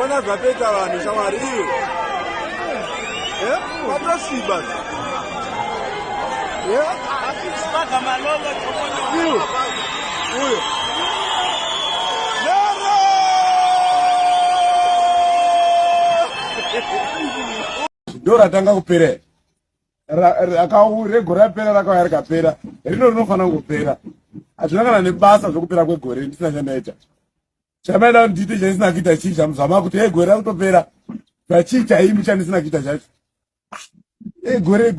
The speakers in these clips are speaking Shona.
ona zvapedza vanhu shamwari iyo. Watosviba. Saka malolo uyo. Dora tanga kupera. Akaregora pera rakauya rikapera. Rino rinofana kungopera. Hazvina kana nebasa zvokupera kwegore ndisina chandaita. Chamaida ndite chaisina kuita chii chamuzama kuti gore rakutopera. Pachii chaimi chandisina kuita chacho. Gore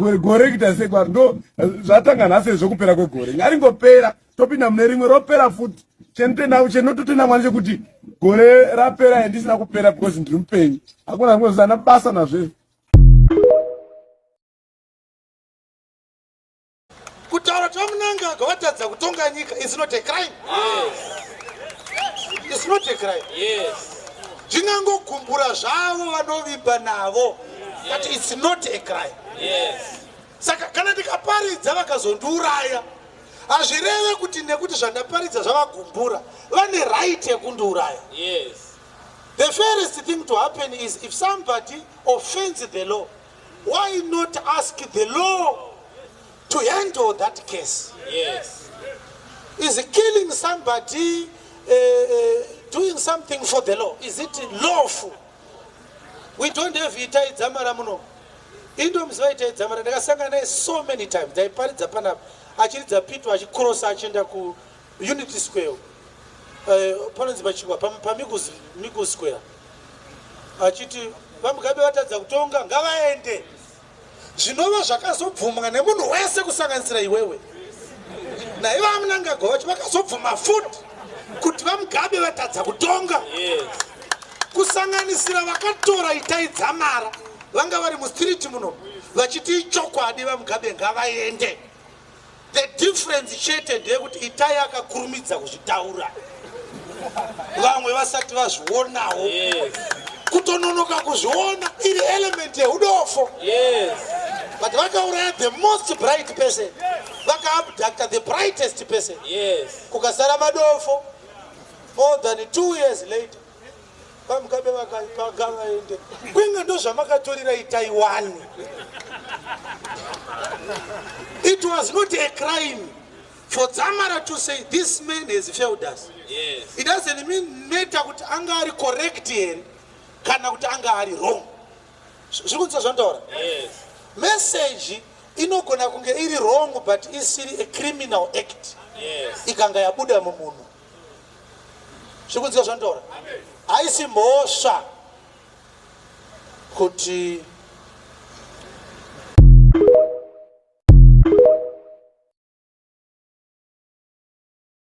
kuita sekwa ndo zvatanga nhasi zvokupera kwegore. Ngaringopera topinda mune rimwe ropera futi. Chenototenda mwanje kuti gore rapera handisina kupera because ndiri mupenyu. Hakuna zvimwe basa nazvo. Kutaura Mnangagwa watadza kutonga nyika is not a crime. It's not a crime. Zvinangokumbura zvavo vanovimba navo. But it's not a crime. Saka kana ndikaparidza vakazondiuraya, hazvireve kuti nekuti zvandaparidza zvavagumbura vane right yekundiuraya. The fairest thing to happen is if somebody offends the law, why not ask the law to handle that case? Is killing somebody doing something for the law? Is it lawful? We don't have itai dzamara muno. Indo mzwa itai dzamara ndakasanga naye so many times. Ndaiparidza pana achiridza pito achicross achienda ku Unity Square. Panonzi pachigwa Migu Square. Achiti vamugabe vatadza kutonga ngavaende. Zvinova zvakazobvumwa nemunhu wese kusanganisira iwewe. Naiva Mnangagwa vacho vakazobvuma futi kuti vamugabe vatadza kutonga. Kusanganisira vakatora itai dzamara vanga vari mustriti muno vachiti chokwadi vamugabe ngavaende. The difference chete ndeyekuti itai akakurumidza kuzvitaura. Vamwe vasati vazvionawo. Kutononoka kuzviona iri element yeudofo. But vakauraya the most bright person. Vakaabducta the brightest person. Kukasara madofo. More than 2 years later. Vamugabe vakavaende. Kwinga ndo zvamakatorera itai one. It was not a crime for Zamara to say this man has failed us. It doesn't mean matter kuti anga ari correct here kana kuti anga ari wrong. Zvikunzwa zvandora? Message inogona kunge iri wrong but isiri a criminal act. Ikanga yabuda mumunhu. Zvikunzwa zvandora? Haisi mhosva kuti